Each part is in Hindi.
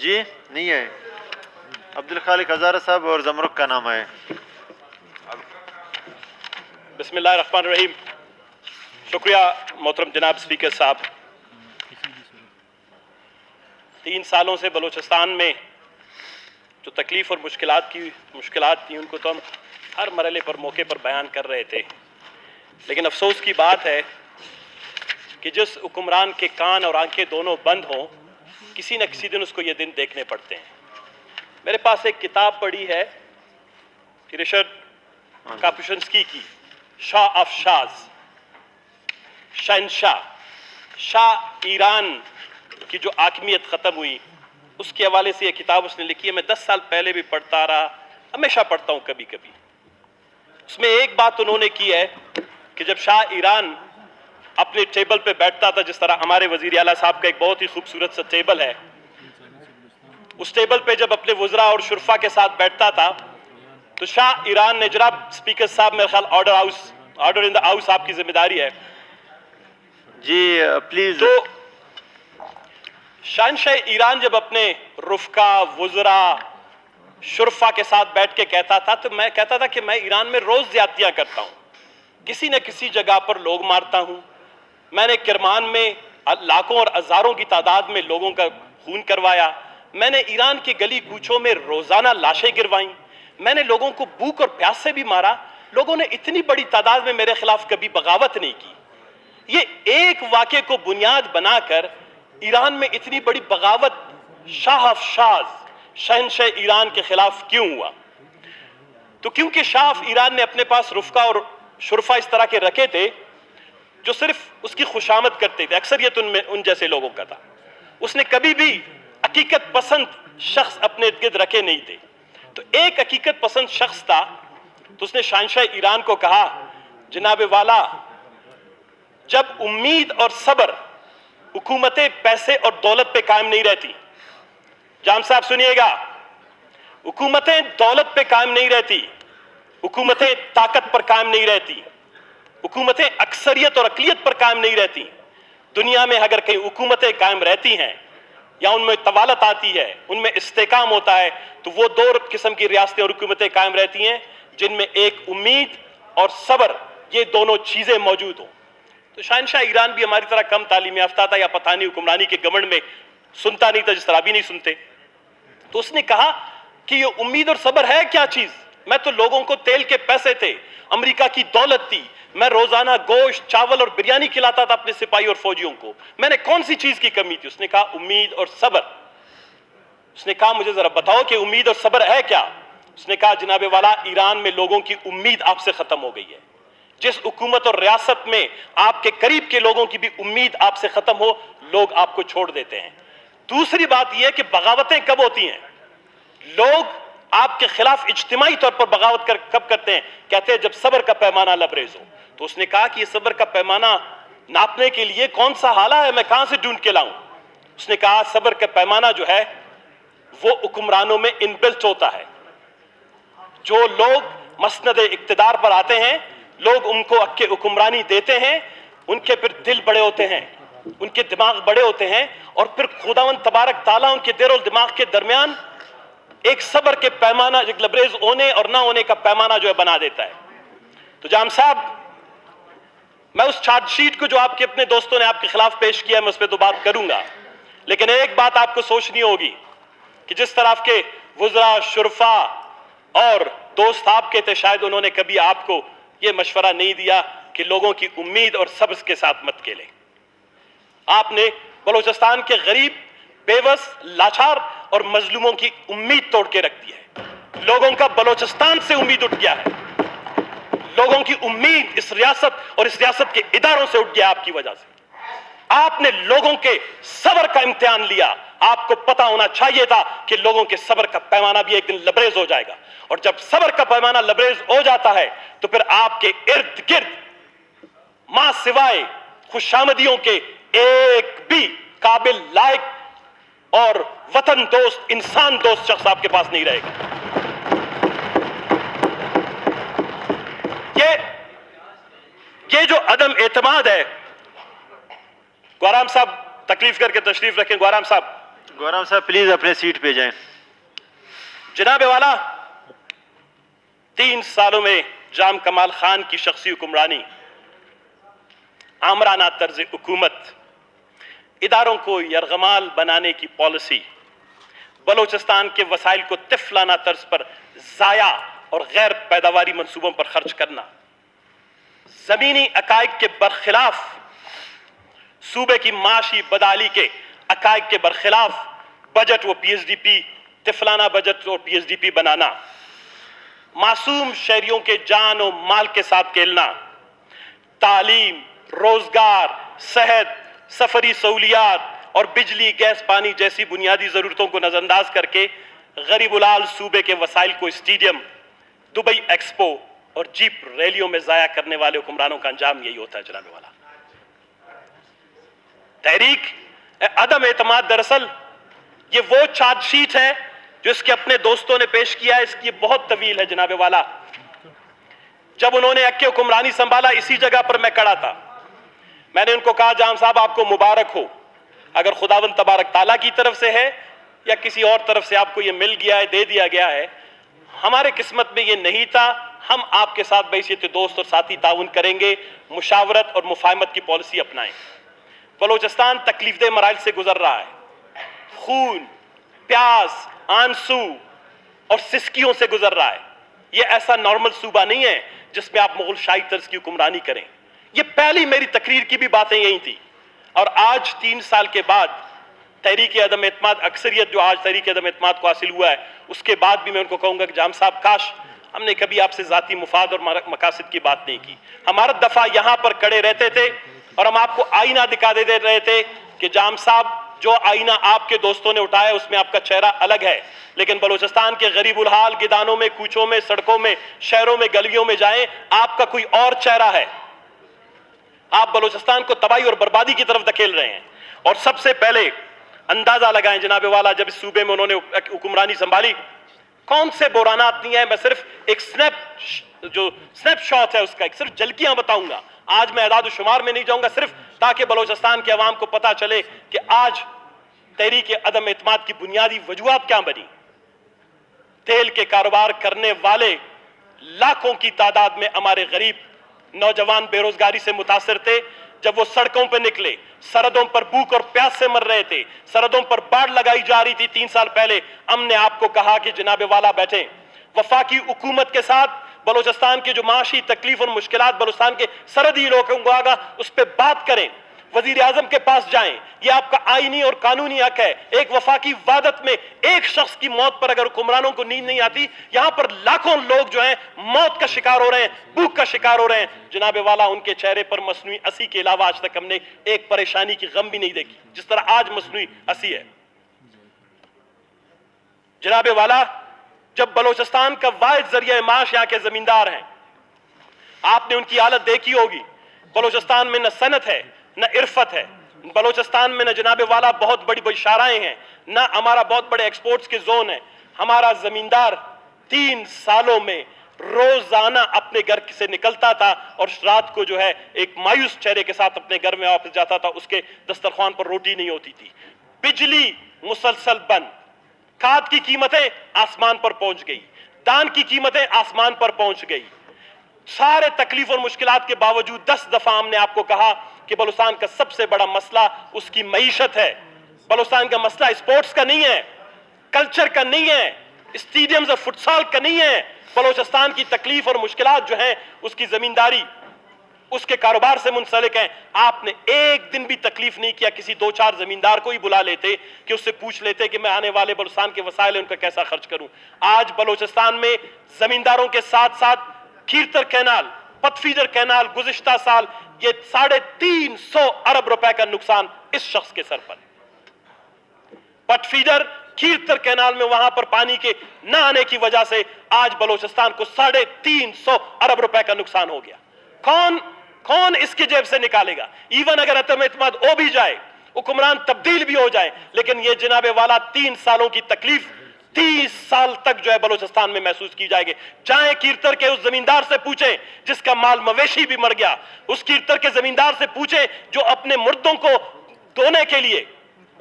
जी नहीं है, अब्दुल खालिक हज़ारा साहब और जमरुक का नाम है। बिस्मिल्लाहिर्रहमानिर्रहीम। शुक्रिया मोहतरम जनाब स्पीकर साहब। 3 सालों से बलूचिस्तान में जो तकलीफ़ और मुश्किलात थी उनको तो हम हर मरहले पर मौके पर बयान कर रहे थे, लेकिन अफसोस की बात है कि जिस हुक्मरान के कान और आंखें दोनों बंद हों, किसी न किसी दिन उसको ये दिन देखने पड़ते हैं। मेरे पास एक किताब पड़ी है रिचर्ड कापुशिंस्की की, शाह ऑफ शाज, शहनशाह, शाह ईरान की जो आकमियत ख़त्म हुई उसके हवाले से यह किताब उसने लिखी है। मैं 10 साल पहले भी पढ़ता रहा, हमेशा पढ़ता हूं कभी कभी। उसमें एक बात उन्होंने की है कि जब शाह ईरान अपने टेबल पे बैठता था, जिस तरह हमारे वजीर आला साहब का एक बहुत ही खूबसूरत सा टेबल है, उस टेबल पे जब अपने वज़रा और शुरफा के साथ बैठता था तो शाह ईरान ने, जनाब स्पीकर साहब मेरे ख्याल ऑर्डर इन द हाउस आपकी जिम्मेदारी है जी, प्लीज। तो शहनशाह ईरान जब अपने रुफ़का, वज़रा, शुरफा के साथ बैठ के कहता था तो मैं कहता था कि मैं ईरान में रोज ज्यादतियां करता हूं, किसी न किसी जगह पर लोग मारता हूं। मैंने किरमान में लाखों और हजारों की तादाद में लोगों का खून करवाया। मैंने ईरान की गली कूचों में रोजाना लाशें गिरवाई। मैंने लोगों को भूख और प्यास से भी मारा। लोगों ने इतनी बड़ी तादाद में मेरे खिलाफ कभी बगावत नहीं की। ये एक वाक़े को बुनियाद बनाकर ईरान में इतनी बड़ी बगावत शाह ऑफ शाज, शहनशाह ईरान के खिलाफ क्यों हुआ? तो क्योंकि शाह ऑफ ईरान ने अपने पास रुफ़का और शुरफा इस तरह के रखे थे जो सिर्फ उसकी खुशामद करते थे। अक्सरियत उनमें उन जैसे लोगों का था। उसने कभी भी हकीकत पसंद शख्स अपने इर्द गिर्द रखे नहीं थे। तो एक हकीकत पसंद शख्स था, तो उसने शहनशाह ईरान को कहा, जनाब वाला, जब उम्मीद और सब्र हुकूमतें पैसे और दौलत पे कायम नहीं रहती, जाम साहब सुनिएगा, हुकूमतें दौलत पे कायम नहीं रहती, हुकूमतें ताकत पर कायम नहीं रहती, हुकूमतें अक्सरियत और अकलियत पर कायम नहीं रहती। दुनिया में अगर कहीं हुकूमतें कायम रहती हैं या उनमें तवालत आती है, उनमें इस्तेकाम होता है, तो वो 2 किस्म की रियासतें और हुकूमतें कायम रहती हैं जिनमें एक उम्मीद और सब्र, ये दोनों चीजें मौजूद हों। तो शहनशाह ईरान भी हमारी तरह कम तालीम याफ्ता था या पता नहीं हुक्मरानी के गमंड में सुनता नहीं था जिस तरह भी नहीं सुनते। तो उसने कहा कि ये उम्मीद और सब्र है क्या चीज? मैं तो लोगों को तेल के पैसे थे, अमेरिका की दौलत थी, मैं रोजाना गोश्त, चावल और बिरयानी खिलाता था अपने सिपाही और फौजियों को, मैंने कौन सी चीज की कमी थी? उसने कहा उम्मीद और सब्र। उसने कहा मुझे जरा बताओ कि उम्मीद और सब्र है क्या? उसने कहा जनाबे वाला, ईरान में लोगों की उम्मीद आपसे खत्म हो गई है। जिस हुकूमत और रियासत में आपके करीब के लोगों की भी उम्मीद आपसे खत्म हो, लोग आपको छोड़ देते हैं। दूसरी बात यह कि बगावतें कब होती हैं? लोग आपके खिलाफ इज्तिमाई तौर पर बगावत कब करते हैं? कहते हैं जब सब्र का पैमाना लबरेज हो। तो उसने कहा कि यह सब्र का पैमाना नापने के लिए कौन सा हाला है, मैं कहां से ढूंढ के लाऊं? उसने कहा सब्र का पैमाना जो है वो हुक्मरानों में इनबिल्ट होता है। जो लोग मसनद इक्तिदार पर आते हैं, लोग उनको अक्के हुक्मरानी देते हैं, उनके फिर दिल बड़े होते हैं, उनके दिमाग बड़े होते हैं, और फिर खुदावंद तबारक ताला उनके दिल और दिमाग के दरमियान एक सब्र के पैमाना, एक लबरेज होने और ना होने का पैमाना जो है बना देता है। तो जाम साहब, मैं उस चार्जशीट को जो आपके अपने दोस्तों ने आपके खिलाफ पेश किया है, मैं उस पर तो बात करूंगा, लेकिन एक बात आपको सोचनी होगी कि जिस तरह के वज़रा, शुरफा और दोस्त आपके थे, शायद उन्होंने कभी आपको यह मशवरा नहीं दिया कि लोगों की उम्मीद और सब्र के साथ मत खेलें। आपने बलूचिस्तान के गरीब, बेबस, लाचार और मजलूमों की उम्मीद तोड़ के रख दी है। लोगों का बलूचिस्तान से उम्मीद उठ गया है। लोगों की उम्मीद इस रियासत और इस रियासत के इदारों से उठ गया आपकी वजह से। आपने लोगों के सब्र का इम्तिहान लिया। आपको पता होना चाहिए था कि लोगों के सब्र का पैमाना भी एक दिन लबरेज हो जाएगा, और जब सब्र का पैमाना लबरेज हो जाता है तो फिर आपके इर्द गिर्द मां सिवाय खुशामदियों के एक भी काबिल, लायक और वतन दोस्त, इंसान दोस्त शख्स आपके पास नहीं रहेगा। ये जो अदम एतमाद है, गौराम साहब तकलीफ करके तशरीफ रखें। गौराम साहब, गौरव साहब प्लीज अपने सीट पे जाएं। जनाबे वाला, 3 सालों में जाम कमाल खान की शख्सी हुक्मरानी, आमराना तर्ज हुकूमत, इदारों को यरगमाल बनाने की पॉलिसी, बलोचिस्तान के वसाइल को तिफलाना तर्ज पर जाया और गैर पैदावारी मंसूबों पर खर्च करना, जमीनी अकाइद के बरखिलाफ, सूबे की माशी बदाली के अकाइद के बरखिलाफ बजट व पीएचडीपी, तिफलाना बजट और पीएचडीपी बनाना, मासूम शहरियों के जान और माल के साथ खेलना, तालीम, रोजगार, सेहत, सफरी सहूलियात और बिजली, गैस, पानी जैसी बुनियादी जरूरतों को नजरअंदाज करके गरीबुलाल सूबे के वसाइल को स्टेडियम, दुबई एक्सपो और जीप रैलियों में जाया करने वाले हुक्मरानों का अंजाम यही होता है जनाबे वाला। तहरीक अदम एतमाद दरअसल ये वो चार्जशीट है जो इसके अपने दोस्तों ने पेश किया है। इसकी बहुत तवील है जनाबे वाला। जब उन्होंने अक्के हुक्मरानी संभाला, इसी जगह पर मैं खड़ा था। मैंने उनको कहा, जाम साहब आपको मुबारक हो, अगर खुदावंद तबारक ताला की तरफ से है या किसी और तरफ से आपको ये मिल गया है, दे दिया गया है, हमारे किस्मत में ये नहीं था। हम आपके साथ बैसियत दोस्त और साथी ताउन करेंगे, मुशावरत और मुफाहमत की पॉलिसी अपनाएं। बलोचिस्तान तकलीफदेह मराइल से गुजर रहा है, खून, प्यास, आंसू और सिसकियों से गुजर रहा है। ये ऐसा नॉर्मल सूबा नहीं है जिसमें आप मुगल शाही तर्ज की हुक्मरानी करें। ये पहली मेरी तकरीर की भी बातें यही थी। और आज 3 साल के बाद तहरीक अदम एतमाद, अक्सरियत जो आज तहरीक अदम एतमाद को हासिल हुआ है, उसके बाद भी मैं उनको कहूंगा कि जाम साहब, काश हमने कभी आपसे जाती मुफाद और मकासद की बात नहीं की। हमारा दफा यहां पर खड़े रहते थे और हम आपको आईना दिखा दे रहे थे कि जाम साहब, जो आईना आपके दोस्तों ने उठाया उसमें आपका चेहरा अलग है, लेकिन बलूचिस्तान के गरीबुल हाल गिदानों में, कूचों में, सड़कों में, शहरों में, गलियों में जाएं, आपका कोई और चेहरा है। आप बलूचिस्तान को तबाही और बर्बादी की तरफ धकेल रहे हैं। और सबसे पहले अंदाजा लगाएं जनाबे वाला, जब इस सूबे में उन्होंने हुक्मरानी संभाली, कौन से बुरानात नहीं है। मैं सिर्फ एक स्नैपशॉट है उसका, एक सिर्फ झलकियां बताऊंगा। आज मैं अदाद शुमार में नहीं जाऊंगा, सिर्फ ताकि बलूचिस्तान के अवाम को पता चले कि आज तहरीक अदम एतमाद की बुनियादी वजूहात क्या बनी। तेल के कारोबार करने वाले लाखों की तादाद में हमारे गरीब नौजवान बेरोजगारी से मुतासिर थे। जब वो सड़कों पर निकले, सरहदों पर भूख और प्यास से मर रहे थे, सरहदों पर बाढ़ लगाई जा रही थी 3 साल पहले, हमने आपको कहा कि जनाबे वाला बैठे, वफाकी हुकूमत के साथ बलूचिस्तान की जो माशी तकलीफ और मुश्किलात बलूचिस्तान के सरहदी लोगों को आगा, उस पर बात करें, वजीर आजम के पास जाएं। ये आपका आईनी और कानूनी हक है। एक वफाकी वादत में एक शख्स की मौत पर अगर हुक्मरानों को नींद नहीं आती, यहां पर लाखों लोग जो हैं मौत का शिकार हो रहे हैं, भूख का शिकार हो रहे हैं। जनाबे वाला, उनके चेहरे पर मसनूई हंसी के अलावा आज तक हमने एक परेशानी की गम भी नहीं देखी, जिस तरह आज मसनूई हंसी है। जनाबे वाला, जब बलूचिस्तान का वाहिद जरिया माश यहाँ के जमींदार हैं, आपने उनकी हालत देखी होगी। बलूचिस्तान में न सनत है, न इर्फत है। बलूचिस्तान में न जनाबे वाला बहुत बड़ी बड़ी शाराएं हैं, न हमारा बहुत बड़े एक्सपोर्ट्स के जोन है। हमारा जमींदार 3 सालों में रोजाना अपने घर से निकलता था और रात को जो है एक मायूस चेहरे के साथ अपने घर में वापस जाता था। उसके दस्तरखान पर रोटी नहीं होती थी, बिजली मुसलसल बंद, खाद की कीमतें आसमान पर पहुंच गई, दान की कीमतें आसमान पर पहुंच गई। सारे तकलीफ और मुश्किलात के बावजूद 10 दफा हमने आपको कहा कि बलूचिस्तान का सबसे बड़ा मसला उसकी मईशत है। बलूचिस्तान का मसला स्पोर्ट्स का नहीं है, कल्चर का नहीं है, स्टेडियम्स और फुटसाल का नहीं है। बलूचिस्तान की तकलीफ और मुश्किलात जो हैं उसकी जमींदारी, उसके कारोबार से मुंसलिक हैं। आपने एक दिन भी तकलीफ नहीं किया, किसी 2-4 जमींदार को ही बुला लेते कि उससे पूछ लेते कि मैं आने वाले बलूचिस्तान के वसाइल उनका कैसा खर्च करूं। आज बलूचिस्तान में जमींदारों के साथ साथ खीरतर कैनाल, पथफीडर कैनाल, गुज़िश्ता साल ये 350 अरब रुपए का नुकसान इस शख्स के सर पर। पथफीडर, खीरतर कैनाल में वहां पर पानी के न आने की वजह से आज बलूचिस्तान को 350 अरब रुपए का नुकसान हो गया। कौन इसकी जेब से निकालेगा? इवन अगर अदम एतमाद हो भी जाए, हुक्मरान तब्दील भी हो जाए, लेकिन ये जनाबे वाला 3 सालों की तकलीफ 30 साल तक जो है बलूचिस्तान में महसूस की जाएगी। जाएं कीरतर के उस जमींदार से पूछें जिसका माल मवेशी भी मर गया, उस कीरतर के जमींदार से पूछें जो अपने मुर्दों को धोने के लिए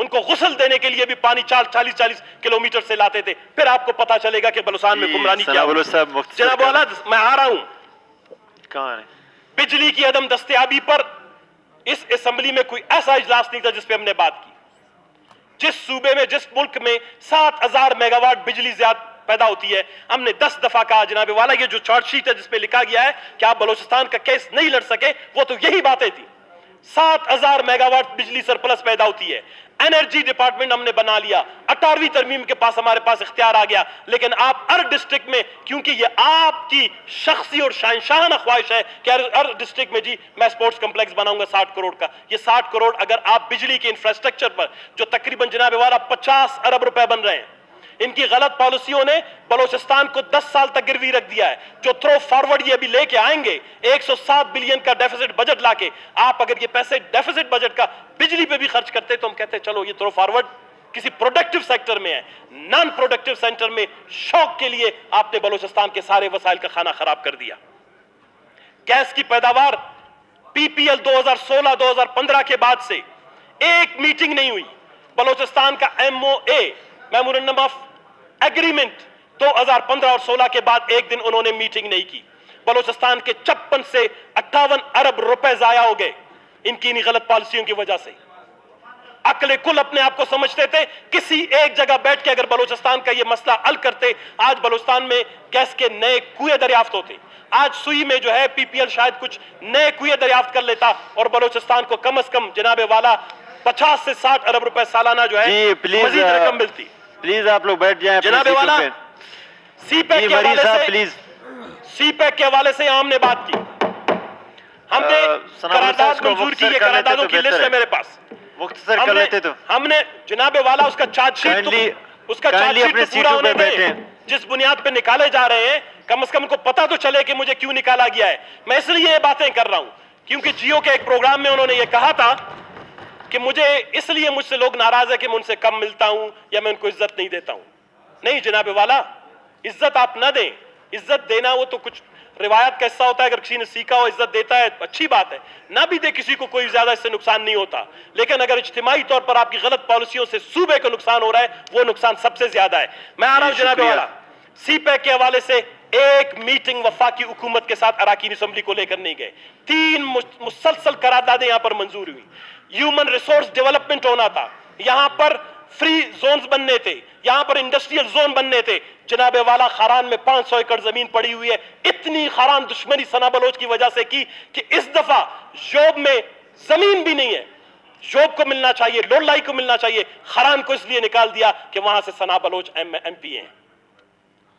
उनको गुस्ल देने के लिए भी पानी 40-40 किलोमीटर से लाते थे। फिर आपको पता चलेगा कि बलूचिस्तान में हुक्मरानी क्या हुई। जनाब वाला, मैं आ रहा हूं, कहां है? बिजली की अदम दस्तयाबी पर इस असेंबली में कोई ऐसा इजलास नहीं था जिस पे हमने बात की। जिस सूबे में, जिस मुल्क में 7000 मेगावाट बिजली ज्यादा पैदा होती है, हमने 10 दफा कहा जनाब वाला, ये जो चार्जशीट है जिसपे लिखा गया है कि आप बलूचिस्तान का केस नहीं लड़ सके, वो तो यही बातें थी। 7000 मेगावाट बिजली सरप्लस पैदा होती है। एनर्जी डिपार्टमेंट हमने बना लिया, 18वीं तरमीम के पास हमारे पास इख्तियार आ गया। लेकिन आप हर डिस्ट्रिक्ट में, क्योंकि ये आपकी शख्सी और शहंशाहाना ख्वाहिश है कि हर डिस्ट्रिक्ट में जी मैं स्पोर्ट्स कॉम्प्लेक्स बनाऊंगा 60 करोड़ का, ये 60 करोड़ अगर आप बिजली के इंफ्रास्ट्रक्चर पर, जो तकरीबन जनाब वाला 50 अरब रुपए बन रहे हैं, इनकी गलत पॉलिसियों ने बलूचिस्तान को 10 साल तक गिरवी रख दिया है। जो थ्रो फॉरवर्ड ये भी लेके आएंगे 107 बिलियन का डेफिसिट बजट लाके, आप अगर ये पैसे डेफिसिट बजट का बिजली पे भी खर्च करते तो हम कहते चलो ये थ्रो फॉरवर्ड किसी प्रोडक्टिव सेक्टर में है। नॉन प्रोडक्टिव सेक्टर में शौक के लिए आपने बलूचिस्तान के सारे वसाइल का खाना खराब कर दिया। गैस की पैदावार पीपीएल 2016-2015 के बाद से एक मीटिंग नहीं हुई। बलूचिस्तान का MOA, मेमोरेंडम ऑफ एग्रीमेंट, 2015 और 16 के बाद एक दिन उन्होंने मीटिंग नहीं की। बलूचिस्तान के 56 से 58 अरब रुपए जाया हो गए इनकी इन गलत पॉलिसियों की वजह से। अकले कुल अपने आप को समझते थे, किसी एक जगह बैठ के अगर बलूचिस्तान का ये मसला हल करते, आज बलूचिस्तान में गैस के नए कुएं दरियाफ्त होते। आज सुई में जो है पीपीएल शायद कुछ नए कुएं दरियाफ्त कर लेता और बलूचिस्तान को कम से कम जनाबे वाला 50 से 60 अरब रुपए सालाना जो है मजीद रकम मिलती। प्लीज आप लोग बैठ जाएं अपनी जनाबे वाला, सीपैक के हवाले से, प्लीज सीपैक के हवाले से हमने बात की, हमने करारदाद मंजूर की, ये करारदादों की लिस्ट है मेरे पास, मुख्तसर कर लेते तो हमने जनाबे वाला उसका चार्जशीट उसका चार्जशीट तो पूरा होने दें। जिस बुनियाद पे निकाले जा रहे हैं कम से कम उनको पता तो चले कि मुझे क्यों निकाला गया है। मैं इसलिए ये बातें कर रहा हूं क्योंकि जियो के एक प्रोग्राम में उन्होंने ये कहा था कि मुझे इसलिए मुझसे लोग नाराज है कि मैं उनसे कम मिलता हूं या मैं उनको इज्जत नहीं देता हूं। नहीं जनाबे वाला, इज्जत आप ना दें, इज्जत देना वो तो कुछ रिवायत का हिस्सा होता है। अगर किसी ने सीखा हो इज्जत देता है अच्छी बात है, ना भी दे किसी को कोई ज्यादा इससे नुकसान नहीं होता। लेकिन अगर इज्तिमाई तौर पर आपकी गलत पॉलिसियों से सूबे को नुकसान हो रहा है, वो नुकसान सबसे ज्यादा है। मैं आ रहा हूं जनाबे वाला, सीपैक के हवाले से एक मीटिंग वफाकी हुकूमत के साथ अराकीन असेंबली को लेकर नहीं गए। 3 मुसलसल करारदादें यहां पर मंजूर हुई। ह्यूमन रिसोर्स डेवलपमेंट होना था, यहां पर फ्री जोन्स बनने थे, यहां पर इंडस्ट्रियल जोन बनने थे। जनाबे वाला खारान में 500 एकड़ जमीन पड़ी हुई है। इतनी खारान दुश्मनी सना बलोच की वजह से की कि इस दफा जोब में जमीन भी नहीं है। जोब को मिलना चाहिए, लोलाई को मिलना चाहिए, खारान को इसलिए निकाल दिया कि वहां से सना बलोच MP हैं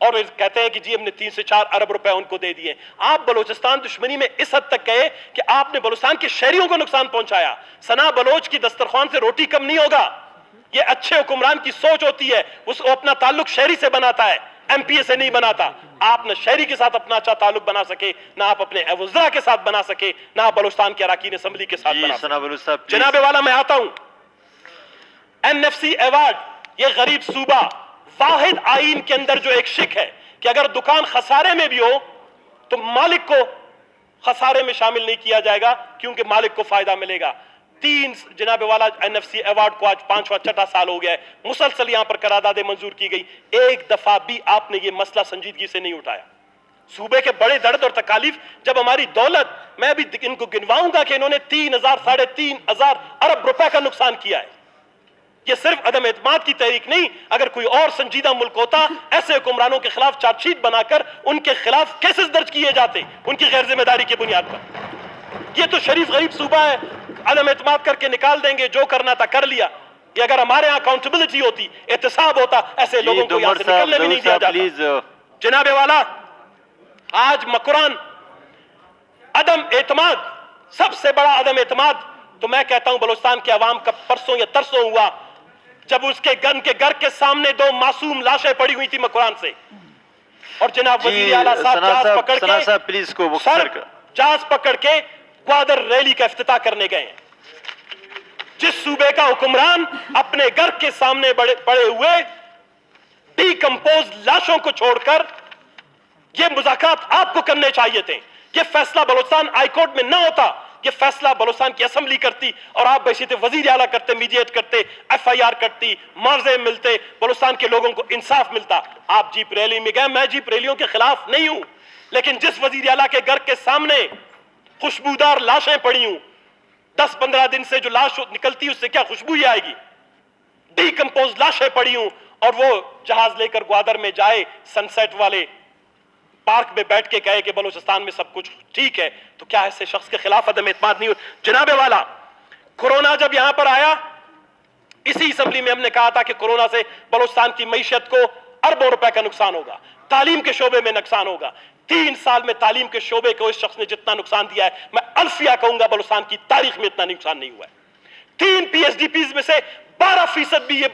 और कहते हैं कि जी हमने 3 से 4 अरब रुपए उनको दे दिए। आप बलूचिस्तान दुश्मनी में इस हद तक गए कि आपने बलूचिस्तान के शहरियों को नुकसान पहुंचाया। सना बलोच की दस्तरखान से रोटी कम नहीं होगा। ये अच्छे हुक्मरान की सोच होती है, उसको अपना ताल्लुक शहरी से बनाता है, MPA से नहीं बनाता। आप न शहरी के साथ अपना अच्छा ताल्लुक बना सके, ना आप अपने वज़रा के साथ बना सके, ना आप बलूचिस्तान के अराकीन असेंबली के साथ बना सके। जनाबे वाला, मैं आता हूं, NFC अवार्ड, ये गरीब सूबा वाहिद आईन के अंदर जो एक शिक है कि अगर दुकान खसारे में भी हो तो मालिक को खसारे में शामिल नहीं किया जाएगा क्योंकि मालिक को फायदा मिलेगा। 3 जनाबे वाला NFC अवार्ड को आज 5वां-6वां साल हो गया है, मुसलसल यहां पर करारदादें मंजूर की गई। एक दफा भी आपने ये मसला संजीदगी से नहीं उठाया। सूबे के बड़े दर्द और तकालीफ, जब हमारी दौलत, मैं अभी इनको गिनवाऊंगा कि इन्होंने 3,000 साढ़े 3,000 अरब रुपए का नुकसान किया है। ये सिर्फ अदम एतमाद की तहरीक नहीं, अगर कोई और संजीदा मुल्क होता ऐसे हुक्मरानों के खिलाफ चार्जशीट बनाकर उनके खिलाफ केसेस दर्ज किए जाते उनकी गैर जिम्मेदारी की बुनियाद पर। ये तो शरीफ गरीब सूबा है, अदम एतमाद करके निकाल देंगे, जो करना था कर लिया। ये अगर हमारे यहाँ अकाउंटेबिलिटी होती, एहतसाब होता, ऐसे लोगों को यहाँ से निकलने भी नहीं दिया जाता। जनाबे वाला, आज मकुरान अदम एतमाद, सबसे बड़ा अदम एतमाद तो मैं कहता हूं बलूचिस्तान के अवाम का परसों या तरसों हुआ जब उसके घर के सामने 2 मासूम लाशें पड़ी हुई थी मकुरान से, और जनाब वजीर आला साहब जहाज पकड़ के प्लीज को जहाज पकड़ के ग्वादर रैली का इफ्तिताह करने गए। जिस सूबे का हुक्मरान अपने घर के सामने पड़े हुए डीकंपोज लाशों को छोड़कर, ये मुज़ाकरात आपको करने चाहिए थे। ये फैसला बलूचिस्तान हाईकोर्ट में ना होता ये फैसला बलूचिस्तान की असेंबली करती और आप बैठे वजीर आला करते, मीडिएट करते, FIR करती, मुआवजे मिलते, बलूचिस्तान के लोगों को इंसाफ मिलता। आप जीप रैली में गए, मैं जीप रैलियों के खिलाफ नहीं हूं, लेकिन जिस वजीर आला के घर के सामने खुशबूदार लाशें पड़ी हूं, 10-15 दिन से जो लाश निकलती है उससे क्या खुशबू ही आएगी? डीकंपोज लाशें पड़ी हूं और वो जहाज लेकर ग्वादर में जाए, सनसेट वाले पार्क में बैठ के कहे कि बलूचिस्तान में सब कुछ ठीक है, तो क्या ऐसे शख्स के खिलाफ अदम एतमाद नहीं हो? जनाबे वाला, कोरोना जब यहां पर आया, इसी असेंबली में हमने कहा था कि कोरोना से बलूचिस्तान की मईशत को अरबों रुपए का नुकसान होगा, तालीम के शोबे में नुकसान होगा। 3 साल में तालीम के शोबे को इस शख्स ने जितना नुकसान दिया है, मैं अल्फिया कहूंगा बलूचिस्तान की तारीख में इतना नुकसान नहीं हुआ है। 3 PhDPs में से 12% भी ये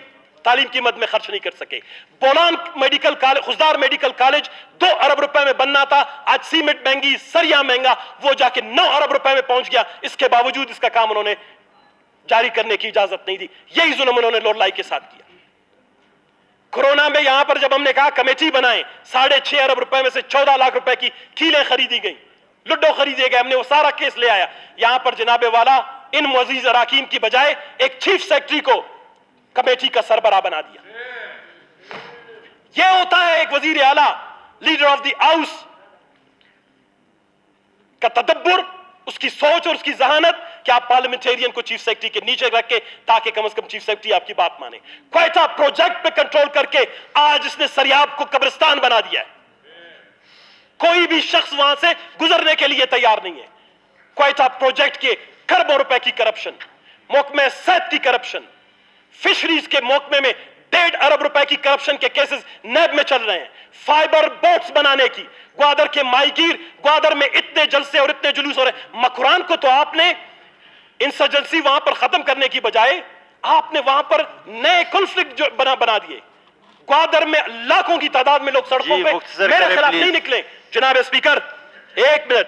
तालीम की मद में खर्च नहीं कर सके। Bolan medical college, Khuzdar medical college 2 अरब रुपए में बनना था, आज सीमेंट महंगी, सरिया महंगा, वो जाके 9 अरब रुपए में पहुंच गया। इसके बावजूद इसका काम उन्होंने जारी करने की इजाजत नहीं दी। यही जुल्म उन्होंने लोरलाई के साथ किया। कोरोना में यहां पर जब हमने कहा कमेटी बनाएं, 6.5 अरब रुपए में से 14 लाख रुपए की कीलें खरीदी गई, लुड्डो खरीदे गए, हमने वो सारा केस ले आया। यहां पर जनाबे वाला इन मुअज़्ज़िज़ अराकीन की बजाय एक चीफ सेक्रेटरी को कमेटी का सरबराह बना दिया। यह होता है एक वजीर आला, लीडर ऑफ द हाउस का तदब्बुर, उसकी सोच और उसकी जहानत कि आप पार्लियामेंटेरियन को चीफ सेक्रेटरी के नीचे रख के, ताकि कम से कम चीफ सेक्रेटरी आपकी बात माने। क्वेटा प्रोजेक्ट पे कंट्रोल करके आज इसने सरियाब को कब्रिस्तान बना दिया है। कोई भी शख्स वहां से गुजरने के लिए तैयार नहीं है। क्वेटा प्रोजेक्ट के खरबों रुपए की करप्शन, महकमे सेहत की करप्शन, फिशरीज के महकमे में 1.5 अरब रुपए की करप्शन के केसेस नैब में चल रहे हैं। फाइबर बोट्स बनाने की, ग्वादर के माईगीर, ग्वादर में इतने जलसे और इतने जुलूस हो रहे हैं। मकरान को तो आपने इंसर्जेंसी वहां पर खत्म करने की बजाय आपने वहां पर नए कॉन्फ्लिक्ट जो बना दिए। ग्वादर में लाखों की तादाद में लोग सड़कों पे मेरे खिलाफ नहीं निकले। जनाब स्पीकर, 1 मिनट,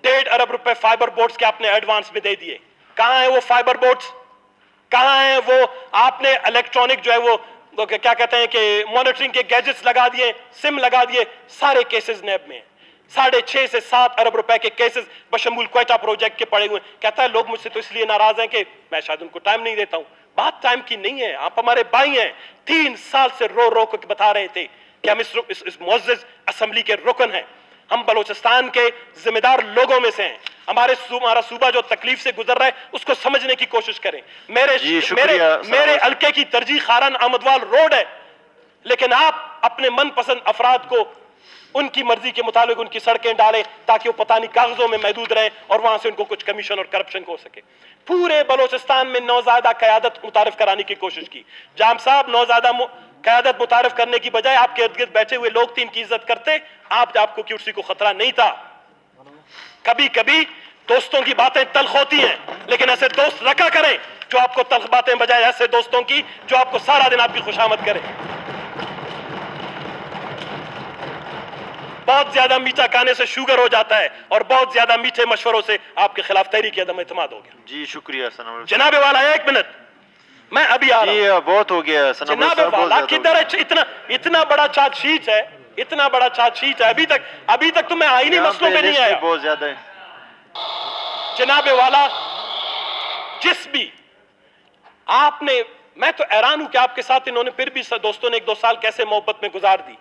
1.5 अरब रुपए फाइबर बोट्स के आपने एडवांस में दे दिए। कहां है वो फाइबर बोट्स? कहां है वो? आपने इलेक्ट्रॉनिक जो है वो क्या कहते हैं कि मॉनिटरिंग के गैजेट्स लगा दिए, सिम लगा दिए, सारे केसेस नैब में। 6.5 से 7 अरब रुपए के केसेस बशमूल क्वेटा प्रोजेक्ट के पड़े हुए। कहता है लोग मुझसे तो इसलिए नाराज हैं कि मैं शायद उनको टाइम नहीं देता हूं। बात टाइम की नहीं है, आप हमारे भाई हैं। 3 साल से रो रो के बता रहे थे कि हम इस मुअज़्ज़िज़ असेंबली के रुकन हैं, हम बलूचिस्तान के जिम्मेदार लोगों में से हैं। हमारा सूबा जो तकलीफ से गुजर रहा है उसको समझने की कोशिश करें। मेरे हल्के की तरजीह खारान अहमदवाल रोड है, लेकिन आप अपने मनपसंद अफराद को उनकी मर्जी के मुताबिक उनकी सड़कें डालें ताकि वो पता नहीं कागजों में महदूद रहें और वहां से उनको कुछ कमीशन और करप्शन हो सके। पूरे बलूचिस्तान में नौज़ादा क़यादत मुतारिफ कराने की कोशिश की। जाम साहब, नौज़ादा क़यादत मुतारिफ करने की बजाय आपके इर्द गिर्द बैठे हुए लोग 3 की इज्जत करते, आपको कुर्सी को खतरा नहीं था। कभी कभी दोस्तों की बातें तल्ख होती हैं, लेकिन ऐसे दोस्त रखा करें जो आपको तल्ख बातें बजाय ऐसे दोस्तों की जो आपको सारा दिन आपकी खुशामद करे। बहुत ज्यादा मीठा खाने से शुगर हो जाता है और बहुत ज्यादा मीठे मशवरों से आपके खिलाफ तहरीक अदम एतमाद हो गया। जी शुक्रिया जनाबे वाला, 1 मिनट, मैं अभी आ रहा हूं। बहुत हो गया जनाबे वाला, किधर है? इतना बड़ा चार्जशीट है, इतना बड़ा चार्जशीट है, अभी तक तो मैं आईनी मसलों में नहीं आया। बहुत ज्यादा है जनाबे वाला, जिस भी आपने, मैं तो हैरान हूं कि आपके साथ इन्होंने फिर भी दोस्तों ने 1-2 साल कैसे मोहब्बत में गुजार दी।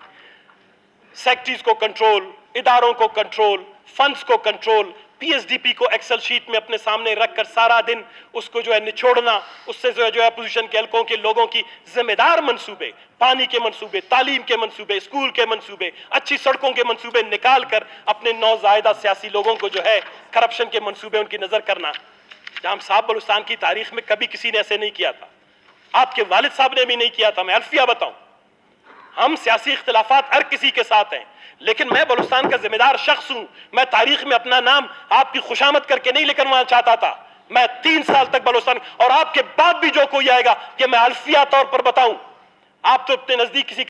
सेक्रेटरीज को कंट्रोल, इदारों को कंट्रोल, फंड्स को कंट्रोल, PSDP को एक्सेल शीट में अपने सामने रखकर सारा दिन उसको जो है निचोड़ना, उससे जो है अपोजिशन के हल्कों के लोगों की जिम्मेदार मंसूबे, पानी के मंसूबे, तालीम के मंसूबे, स्कूल के मंसूबे, अच्छी सड़कों के मंसूबे निकाल कर अपने नौज़ायदा सियासी लोगों को जो है करप्शन के मंसूबे उनकी नजर करना। जाम साहब, बलूचिस्तान की तारीख में कभी किसी ने ऐसे नहीं किया था, आपके वालिद साहब ने भी नहीं किया था। मैं अल्फिया बताऊं, हम सियासी इख्तिलाफात हर किसी के साथ हैं, लेकिन मैं बलूचिस्तान का जिम्मेदार शख्स हूं। मैं तारीख में अपना नाम आपकी खुशामद करके नहीं लेकर वहां चाहता था। मैं 3 साल तक बलूचिस्तान, और आपके बाद भी जो कोई आएगा कि मैं अल्फिया तौर पर बताऊं, आप तो अपने नजदीक किसी